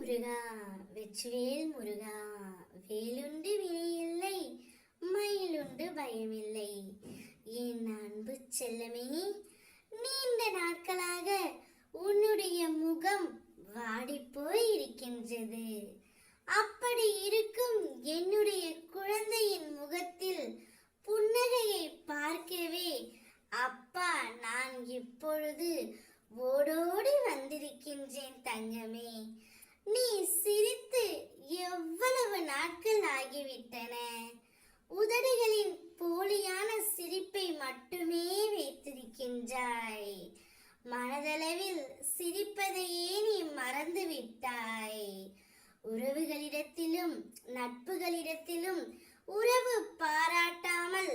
முருகா வெற்றிவேல் முருகா, வேலுண்டு வினையில்லை, மயிலுண்டு பயமில்லை. என் அன்பு செல்லமே, நீண்ட நாட்களாக உன்னுடைய முகம் வாடிப்போய் இருக்கின்றது. அப்படி இருக்கும் என்னுடைய குழந்தையின் முகத்தில் புன்னகையை பார்க்கவே அப்பா நான் இப்பொழுது ஓடோடி வந்திருக்கின்றேன் தங்கமே. நீ சிரித்து எவ்வளவு நாட்கள் ஆகிவிட்டன. உதடுகளின் போலியான சிரிப்பை மட்டுமே வைத்திருக்கின்றாய். மனதளவில் சிரிப்பதையே நீ மறந்து விட்டாய். உறவுகளிடத்திலும் நட்புகளிடத்திலும் உறவு பாராட்டாமல்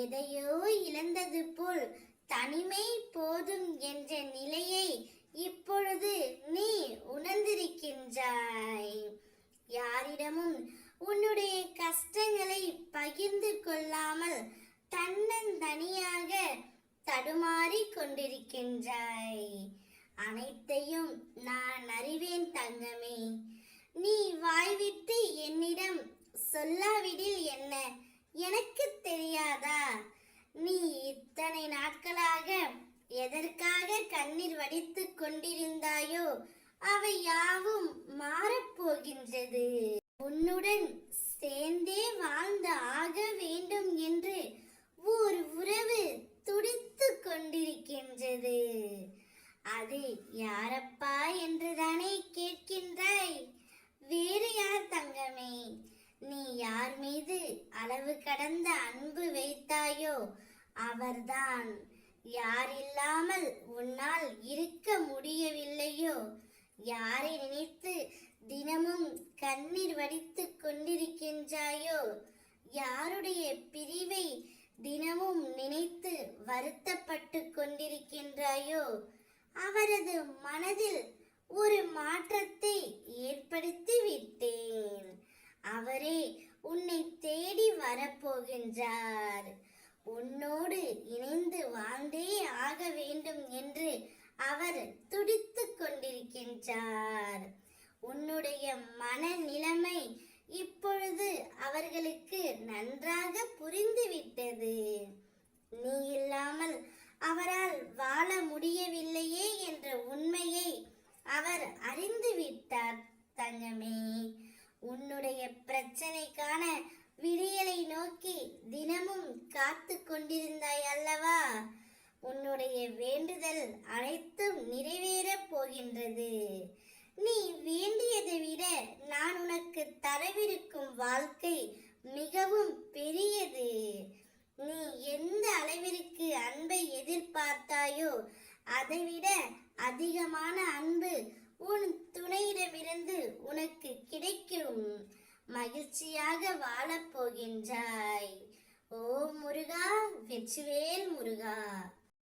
எதையோ இழந்தது போல் தனிமை போதும் என்ற நிலையை இப்பொழுது நீ உணர்ந்திருக்கின்றாய். யாரிடமும் உன்னுடைய கஷ்டங்களை பகிர்ந்து கொள்ளாமல் தன்னந்தனியாக தடுமாறி கொண்டிருக்கின்றாய். அனைத்தையும் நான் அறிவேன் தங்கமே. நீ வாய்விட்டு என்னிடம் சொல்லாவிடில் என்ன, எனக்கு தெரியாதா? நீ இத்தனை நாட்களாக எதற்காக கண்ணீர் வடித்துக் கொண்டிருந்தாயோ அவை யாவும் மாறப்போகின்றது. உன்னுடன் சேர்ந்தே வாழ்ந்து ஆக வேண்டும் என்று ஒரு உறவு துடித்து கொண்டிருக்கின்றது. அது யாரப்பா என்றுதானே கேட்கின்றாய்? வேறு யார் தங்கமே? நீ யார் மீது அளவு கடந்த அன்பு வைத்தாயோ அவர்தான். யார் இல்லாமல் உன்னால் இருக்க முடியவில்லையோ, யாரை நினைத்து தினமும் கண்ணீர் வடித்துக் கொண்டிருக்கின்றாயோ, யாருடைய பிரிவை தினமும் நினைத்து வருத்தப்பட்டு கொண்டிருக்கின்றாயோ, அவரது மனதில் ஒரு மாற்றத்தை ஏற்படுத்தி விட்டேன். அவரே உன்னை தேடி வரப்போகின்றார். உன்னோடு இணைந்து வாழ்ந்தே ஆக வேண்டும் என்று அவர் துடித்துக் கொண்டிருக்கின்றார். உன்னுடைய மனநிலைமை இப்பொழுது அவர்களுக்கு நன்றாக புரிந்துவிட்டது. நீ இல்லாமல் அவரால் வாழ முடியவில்லையே என்ற உண்மையை அவர் அறிந்து விட்டார் தங்கமே. உன்னுடைய பிரச்சனைக்கான விடியலை நோக்கி தினமும் காத்து கொண்டிருந்தாய் அல்லவா? உன்னுடைய வேண்டுதல் அனைத்தும் நிறைவேறப் போகின்றது. நீ வேண்டியதை விட நான் உனக்கு தரவிருக்கும் வாழ்க்கை மிகவும் பெரியது. நீ எந்த அளவிற்கு அன்பை எதிர்பார்த்தாயோ அதைவிட அதிகமான அன்பு உன் துணையிடமிருந்து உனக்கு கிடைக்கும். மகிழ்ச்சியாக வாழப் போகின்றாய். ஓ முருகா, வெற்றிவேல் முருகா.